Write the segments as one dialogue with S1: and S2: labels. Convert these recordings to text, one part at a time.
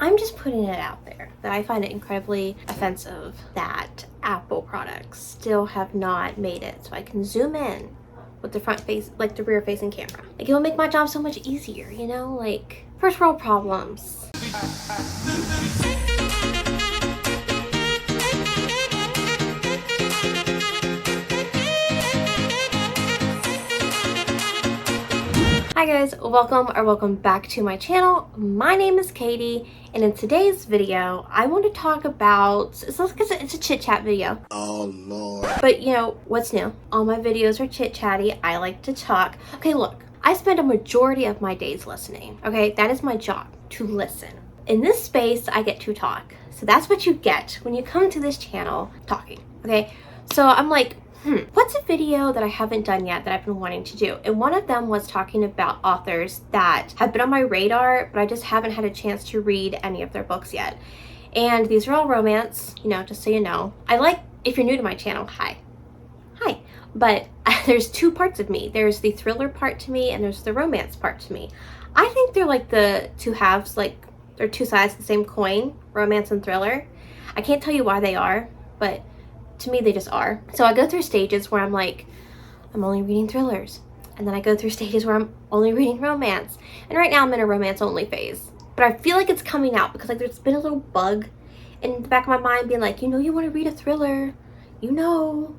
S1: I'm just putting it out there that I find it incredibly offensive that Apple products still have not made it so I can zoom in with the front face, like the rear facing camera. Like, it'll make my job so much easier, you know? Like, first world problems. Hi guys, welcome back to my channel. My name is Katie, and in today's video, I want to talk about, it's a chit chat video.
S2: Oh Lord.
S1: But you know, what's new? All my videos are chit chatty. I like to talk. Okay, look, I spend a majority of my days listening. Okay, that is my job, to listen. In this space, I get to talk. So that's what you get when you come to this channel, talking. Okay, so I'm like, what's a video that I haven't done yet that I've been wanting to do? And one of them was talking about authors that have been on my radar, but I just haven't had a chance to read any of their books yet. And these are all romance, you know, just so you know. If you're new to my channel, hi. But there's two parts of me. There's the thriller part to me and there's the romance part to me. I think they're like the two halves, like they're two sides of the same coin, romance and thriller. I can't tell you why they are, but to me, they just are. So I go through stages where I'm like, I'm only reading thrillers. And then I go through stages where I'm only reading romance. And right now I'm in a romance only phase. But I feel like it's coming out because like there's been a little bug in the back of my mind being like, you know, you want to read a thriller, you know.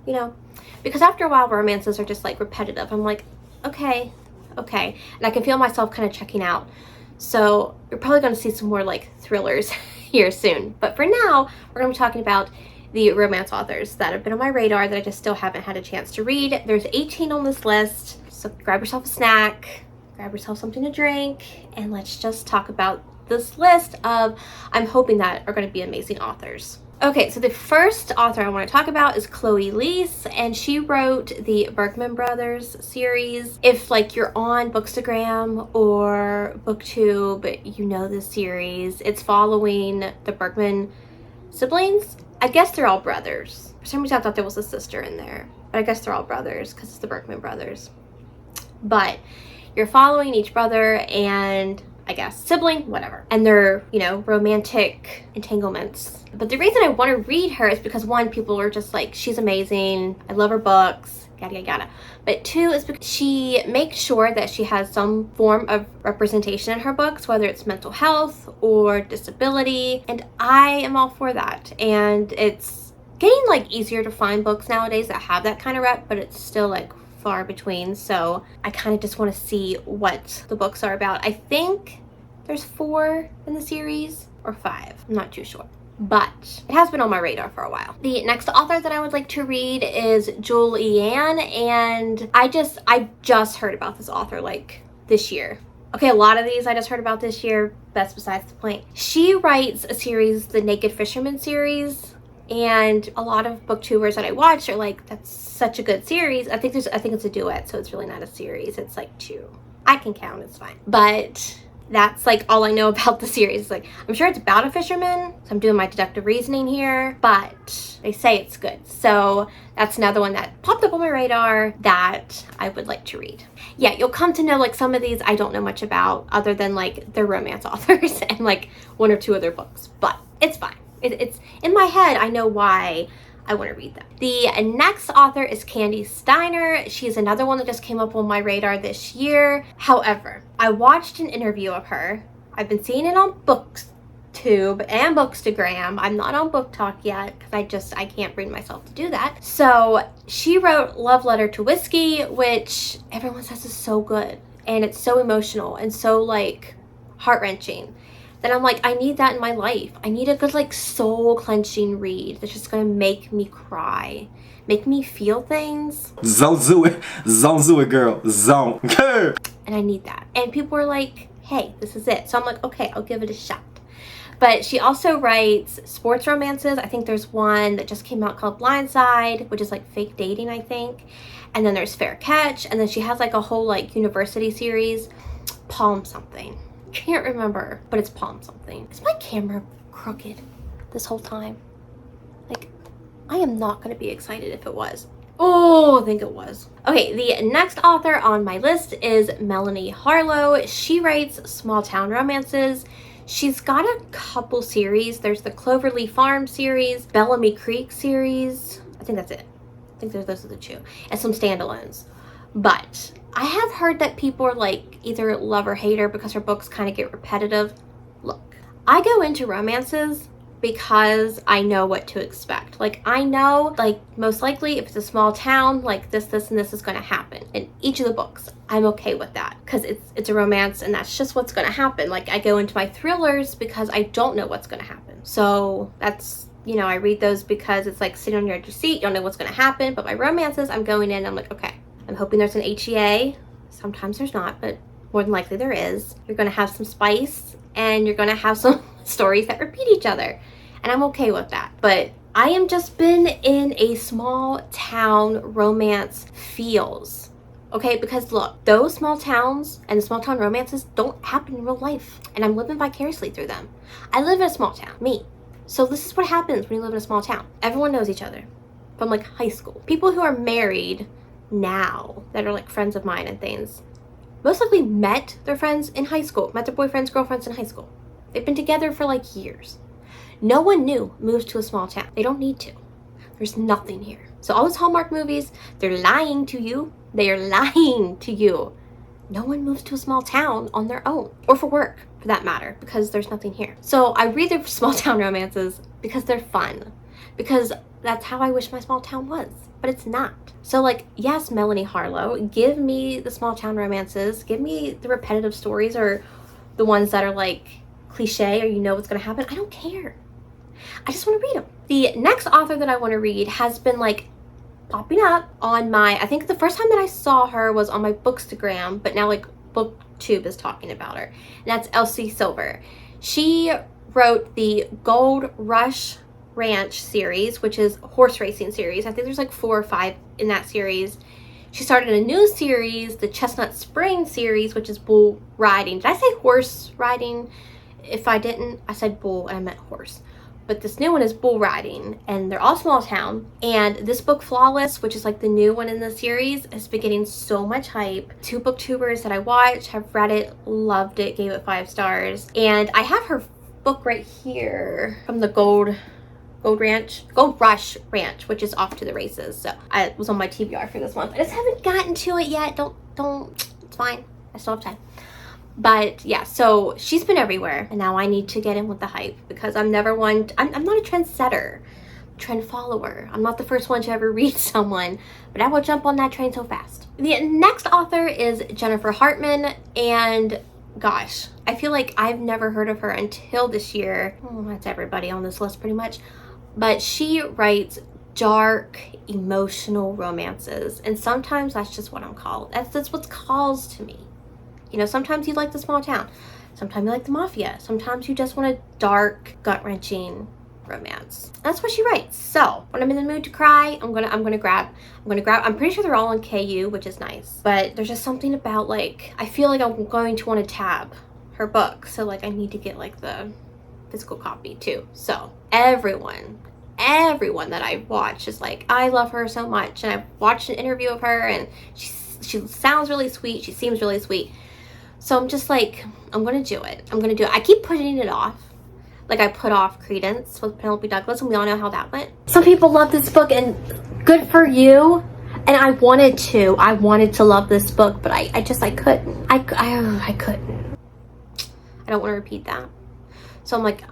S1: Because after a while, romances are just like repetitive. I'm like, okay. And I can feel myself kind of checking out. So you're probably going to see some more like thrillers here soon. But for now, we're going to be talking about the romance authors that have been on my radar that I just still haven't had a chance to read. There's 18 on this list, so grab yourself a snack, grab yourself something to drink, and let's just talk about this list of, I'm hoping that are going to be amazing authors. Okay, so the first author I want to talk about is Elise, and she wrote the Berkman Brothers series. If like you're on Bookstagram or BookTube, you know this series. It's following the Berkman siblings. I guess they're all brothers. For some reason I thought there was a sister in there, but I guess they're all brothers because it's the Berkman brothers. But you're following each brother and I guess sibling, whatever, and their, you know, romantic entanglements. But the reason I want to read her is because one, people are just like, she's amazing, I love her books, yada. But two is because she makes sure that she has some form of representation in her books, whether it's mental health or disability, and I am all for that. And it's getting like easier to find books nowadays that have that kind of rep, but it's still like far between. So I kind of just want to see what the books are about. I think there's 4 in the series or 5, I'm not too sure, but it has been on my radar for a while. The next author that I would like to read is Julianne, and I just heard about this author like this year. Okay, a lot of these I just heard about this year, that's besides the point. She writes a series, the Naked Fisherman series, and a lot of booktubers that I watch are like, that's such a good series. I think it's a duet, so it's really not a series, it's like 2. I can count, it's fine. But that's like all I know about the series. Like, I'm sure it's about a fisherman, so I'm doing my deductive reasoning here, but they say it's good. So that's another one that popped up on my radar that I would like to read. Yeah, you'll come to know like some of these I don't know much about other than like they're romance authors and like 1 or 2 other books, but it's fine. It's in my head, I know why I want to read them. The next author is Candy Steiner. She's another one that just came up on my radar this year. However, I watched an interview of her. I've been seeing it on BookTube and Bookstagram. I'm not on Book Talk yet because I can't bring myself to do that. So she wrote Love Letter to Whiskey, which everyone says is so good. And it's so emotional and so like heart-wrenching. Then I'm like, I need that in my life. I need a good like soul clenching read that's just gonna make me cry, make me feel things.
S2: Zone do it, girl. Zone.
S1: And I need that. And people are like, hey, this is it. So I'm like, okay, I'll give it a shot. But she also writes sports romances. I think there's one that just came out called Blindside, which is like fake dating, I think. And then there's Fair Catch. And then she has like a whole like university series, Palm something. Can't remember, but it's Palm something. Is my camera crooked this whole time? Like, I am not going to be excited if it was. Oh, I think it was. Okay, the next author on my list is Melanie Harlow. She writes small town romances. She's got a couple series. There's the Cloverleaf Farm series, Bellamy Creek series. I think that's it. I think those are the two. And some standalones. But I have heard that people are like either love or hate her because her books kind of get repetitive. Look, I go into romances because I know what to expect. Like, I know, like, most likely if it's a small town, like this, and this is going to happen in each of the books. I'm okay with that because it's a romance and that's just what's going to happen. Like, I go into my thrillers because I don't know what's going to happen. So that's, you know, I read those because it's like sitting on your edge of your seat. You don't know what's going to happen. But my romances, I'm going in, I'm like, okay, I'm hoping there's an HEA. Sometimes there's not, but more than likely there is. You're going to have some spice and you're going to have some stories that repeat each other. And I'm okay with that. But I am just been in a small town romance feels. Okay, because look, those small towns and the small town romances don't happen in real life. And I'm living vicariously through them. I live in a small town, me. So this is what happens when you live in a small town. Everyone knows each other from like high school. People who are married now that are like friends of mine and things most likely met their friends in high school, met their boyfriends, girlfriends in high school. They've been together for like years. No one new moves to a small town. They don't need to. There's nothing here. So all those Hallmark movies, they're lying to you. They are lying to you. No one moves to a small town on their own, or for work for that matter, because there's nothing here. So I read the small town romances because they're fun, because that's how I wish my small town was, but it's not. So like, yes, Melanie Harlow, give me the small town romances, give me the repetitive stories or the ones that are like cliche or you know what's going to happen. I don't care. I just want to read them. The next author that I want to read has been like popping up on my, I think the first time that I saw her was on my Bookstagram, but now like BookTube is talking about her. And that's Elsie Silver. She wrote the Gold Rush Ranch series, which is horse racing series. I think there's like 4 or 5 in that series. She started a new series, the Chestnut Spring series, which is bull riding. Did I say horse riding? If I didn't, I said bull and I meant horse. But this new one is bull riding, and they're all small town. And this book, Flawless, which is like the new one in the series, has been getting so much hype. 2 booktubers that I watch have read it, loved it, gave it 5 stars. And I have her book right here from the Gold Rush Ranch, which is off to the races. So I was on my TBR for this month. I just haven't gotten to it yet. Don't, it's fine. I still have time. But yeah, so she's been everywhere, and now I need to get in with the hype because I'm never one. I'm not a trendsetter, trend follower. I'm not the first one to ever read someone, but I will jump on that train so fast. The next author is Jennifer Hartman, and gosh, I feel like I've never heard of her until this year. Oh, that's everybody on this list pretty much. But she writes dark, emotional romances, and sometimes that's just what I'm called. That's what's calls to me. You know, sometimes you like the small town. Sometimes you like the mafia. Sometimes you just want a dark, gut-wrenching romance. That's what she writes. So when I'm in the mood to cry, I'm gonna grab. I'm pretty sure they're all in KU, which is nice. But there's just something about like, I feel like I'm going to want to tab her book. So like I need to get like the physical copy too. So everyone that I watch is like, I love her so much. And I've watched an interview of her and she sounds really sweet. She seems really sweet. So I'm just like, I'm going to do it. I keep putting it off. Like I put off Credence with Penelope Douglas, and we all know how that went. Some people love this book, and good for you. And I wanted to love this book, but I couldn't. I couldn't. I don't want to repeat that. So I'm like,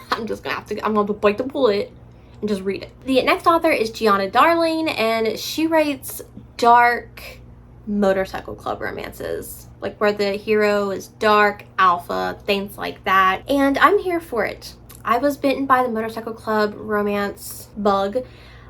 S1: I'm going to bite the bullet and just read it. The next author is Gianna Darling, and she writes dark motorcycle club romances, like where the hero is dark, alpha, things like that. And I'm here for it. I was bitten by the motorcycle club romance bug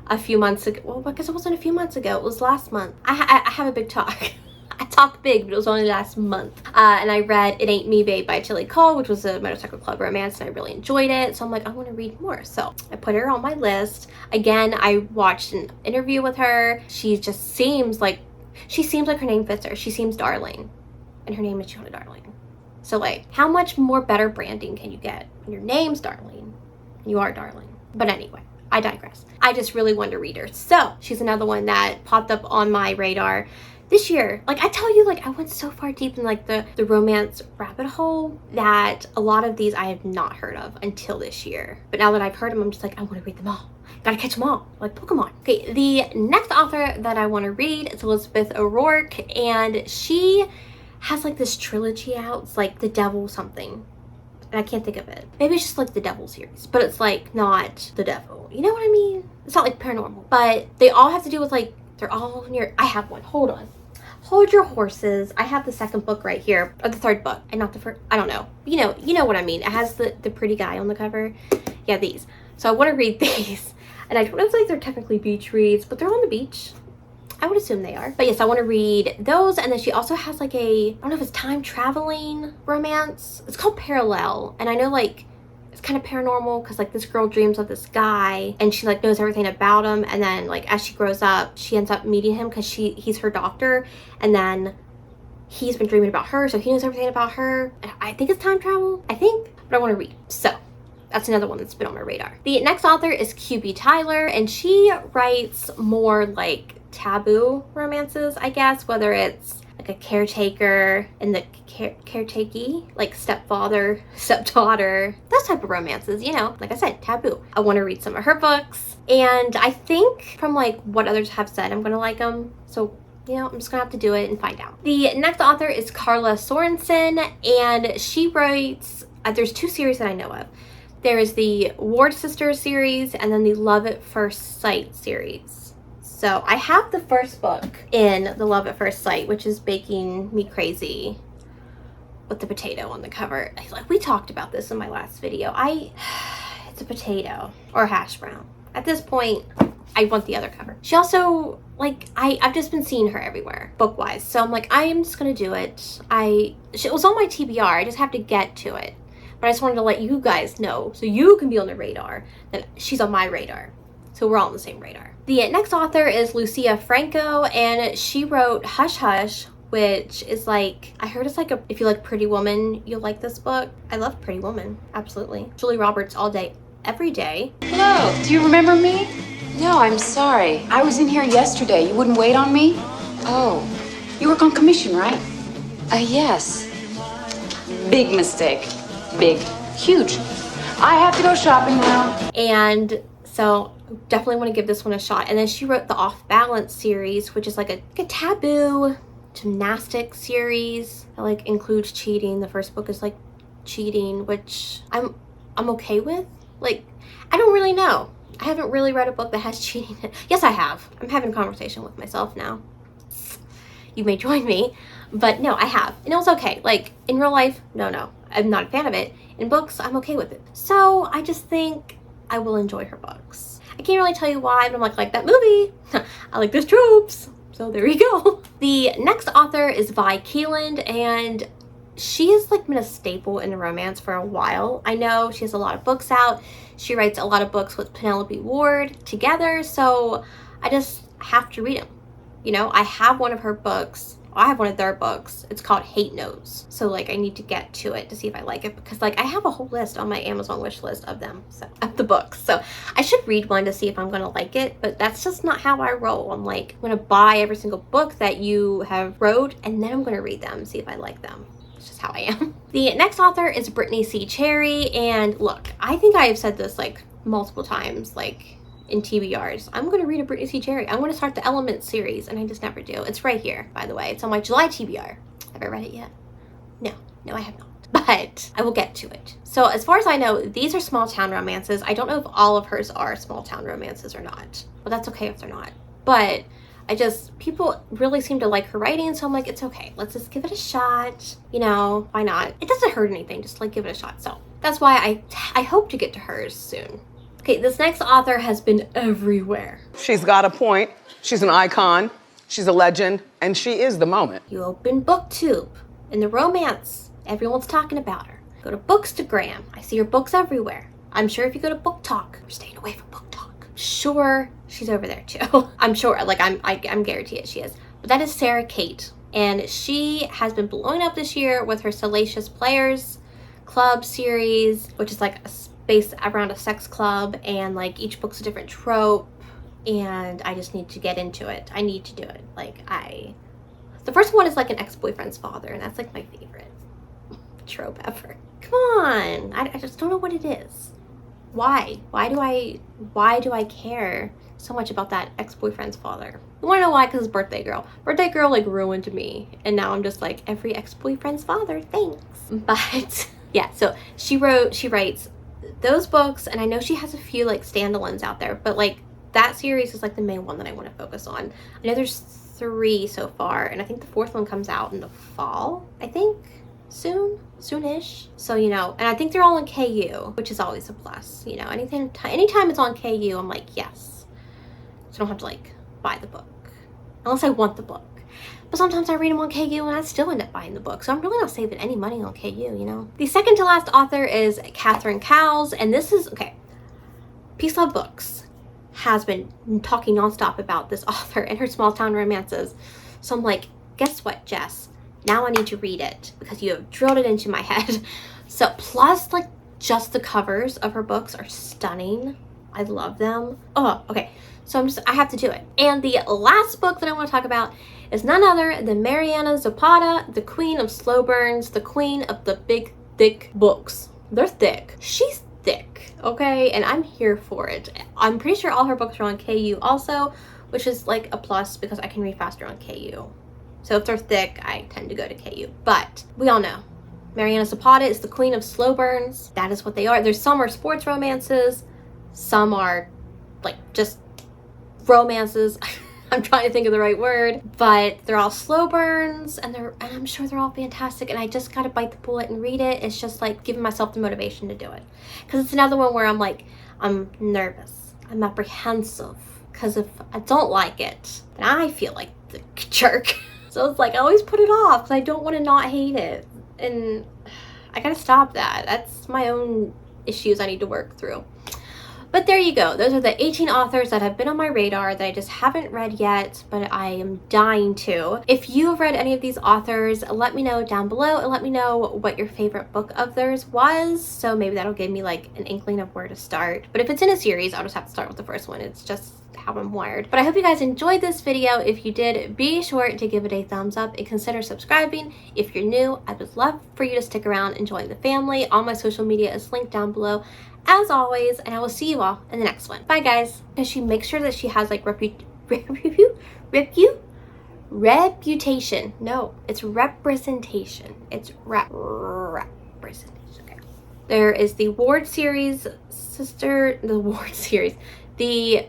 S1: a few months ago. Well, because it wasn't a few months ago, it was last month. I have a big talk. I talk big, but it was only last month. And I read It Ain't Me Babe by Tilly Cole, which was a motorcycle club romance, and I really enjoyed it. So I'm like, I want to read more. So I put her on my list. Again, I watched an interview with her. She seems like her name fits her. She seems darling. And her name is Gianna Darling. So like, how much more better branding can you get when your name's Darling and you are darling? But anyway, I digress. I just really wanted to read her. So she's another one that popped up on my radar this year, like I tell you, like I went so far deep in like the romance rabbit hole that a lot of these I have not heard of until this year. But now that I've heard them, I'm just like, I want to read them all. Gotta catch them all, like Pokemon. Okay, the next author that I want to read is Elizabeth O'Rourke, and she has like this trilogy out. It's like The Devil something. And I can't think of it. Maybe it's just like the Devil series, but it's like not the devil. You know what I mean? It's not like paranormal, but they all have to do with like, they're all near. I have one. Hold on. Hold your horses. I have the second book right here, or the third book, and not the first. I don't know. You know what I mean. It has the pretty guy on the cover. Yeah, these. So I want to read these, and I don't know if like they're technically beach reads, but they're on the beach. I would assume they are. But yes, I want to read those. And then she also has like I don't know if it's time traveling romance. It's called Parallel. And I know like it's kind of paranormal because like this girl dreams of this guy and she like knows everything about him. And then like as she grows up, she ends up meeting him because he's her doctor. And then he's been dreaming about her. So he knows everything about her. I think it's time travel. I think, but I want to read. So that's another one that's been on my radar. The next author is QB Tyler, and she writes more like taboo romances, I guess, whether it's like a caretaker and the caretakee, like stepfather, stepdaughter, those type of romances, you know, like I said, taboo. I want to read some of her books, and I think from like what others have said, I'm gonna like them. So you know, I'm just gonna have to do it and find out. The next author is Carla Sorensen, and she writes, there's two series that I know of. There is the Ward Sisters series and then the Love at First Sight series. So I have the first book in the Love at First Sight, which is making me crazy with the potato on the cover. Like we talked about this in my last video. It's a potato or a hash brown. At this point, I want the other cover. She also, like, I've just been seeing her everywhere, book-wise. So I'm like, I am just gonna do it. It was on my TBR. I just have to get to it. But I just wanted to let you guys know so you can be on the radar that she's on my radar. So we're all on the same radar. The next author is Lucia Franco, and she wrote Hush Hush, which is like, I heard it's like if you like Pretty Woman, you'll like this book. I love Pretty Woman, absolutely. Julie Roberts all day, every day.
S3: Hello, do you remember me? No, I'm sorry. I was in here yesterday. You wouldn't wait on me? Oh, you work on commission, right? Yes. Big mistake. Big. Huge. I have to go shopping now.
S1: And so definitely want to give this one a shot. And then she wrote the Off Balance series, which is like a taboo gymnastics series that like includes cheating. The first book is like cheating, which I'm okay with. Like, I don't really know. I haven't really read a book that has cheating in it. Yes, I have. I'm having a conversation with myself now. You may join me. But no, I have. And it was okay. Like, in real life, no. I'm not a fan of it. In books, I'm okay with it. So, I just think I will enjoy her books. I can't really tell you why, but I'm like that movie. I like those tropes. So, there you go. The next author is Vi Keeland, and she has like been a staple in romance for a while. I know she has a lot of books out. She writes a lot of books with Penelope Ward together, so I just have to read them. You know, I have one of her books. I have one of their books. It's called Hate Knows. So like I need to get to it to see if I like it, because like I have a whole list on my Amazon wish list of them, so of the books. So I should read one to see if I'm gonna like it, but that's just not how I roll. I'm like, I'm gonna buy every single book that you have wrote, and then I'm gonna read them, see if I like them. How I am. The next author is Britney C Cherry, and look, I think I have said this like multiple times, like in TBRs. I'm going to read a Britney C Cherry. I'm going to start the Element series, and I just never do. It's right here, by the way. It's on my July TBR. Have I read it yet? No, I have not. But I will get to it. So as far as I know, these are small town romances. I don't know if all of hers are small town romances or not. But that's okay if they're not. But people really seem to like her writing, so I'm like, it's okay. Let's just give it a shot. You know, why not? It doesn't hurt anything, just like give it a shot. So that's why I hope to get to hers soon. Okay, this next author has been everywhere.
S4: She's got a point. She's an icon. She's a legend, and she is the moment.
S1: You open BookTube, in the romance, everyone's talking about her. Go to Bookstagram, I see her books everywhere. I'm sure if you go to Book Talk, we're staying away from Book Talk. Sure, she's over there too. I'm sure, like I'm guaranteed it, she is. But that is Sarah Kate, and she has been blowing up this year with her Salacious Players Club series, which is like a space around a sex club, and like each book's a different trope, and I just need to get into it. I need to do it. Like I The first one is like an ex-boyfriend's father, and that's like my favorite trope ever. Come on, I just don't know what it is. Why do I care so much about that ex-boyfriend's father? I want to know why, because Birthday Girl like ruined me, and now I'm just like, every ex-boyfriend's father, thanks. But yeah, so she writes those books, and I know she has a few like standalones out there, but like that series is like the main one that I want to focus on. I know there's 3 so far, and I think the 4th one comes out in the fall, I think. Soonish. So, you know, and I think they're all on KU, which is always a plus. You know, anytime it's on KU, I'm like, yes. So I don't have to like buy the book, unless I want the book. But sometimes I read them on KU and I still end up buying the book, so I'm really not saving any money on KU, you know. The second to last author is Catherine Cowells, and this is, okay, Peace Love Books has been talking nonstop about this author and her small town romances. So I'm like, guess what, Jess? Now I need to read it because you have drilled it into my head. So plus like just the covers of her books are stunning. I love them. Oh, okay. So I have to do it. And the last book that I want to talk about is none other than Mariana Zapata, the queen of slow burns, the queen of the big, thick books. They're thick. She's thick, okay? And I'm here for it. I'm pretty sure all her books are on KU also, which is like a plus because I can read faster on KU. So if they're thick, I tend to go to KU. But we all know Mariana Zapata is the queen of slow burns. That is what they are. There's some are sports romances, some are like just romances. I'm trying to think of the right word, but they're all slow burns, and I'm sure they're all fantastic. And I just gotta bite the bullet and read it. It's just like giving myself the motivation to do it, because it's another one where I'm like, I'm nervous, I'm apprehensive, because if I don't like it, then I feel like the jerk. So it's like I always put it off because I don't want to not hate it, and I gotta stop that. That's my own issues I need to work through. But there you go. Those are the 18 authors that have been on my radar that I just haven't read yet, but I am dying to. If you have read any of these authors, let me know down below, and let me know what your favorite book of theirs was. So maybe that'll give me like an inkling of where to start. But if it's in a series, I'll just have to start with the first one. It's just how I'm wired. But I hope you guys enjoyed this video. If you did, be sure to give it a thumbs up and consider subscribing. If you're new, I would love for you to stick around and join the family. All my social media is linked down below as always, and I will see you all in the next one. Bye guys. Does she make sure that she has like reputation? No, it's representation. It's representation. Okay. There is the Ward series, the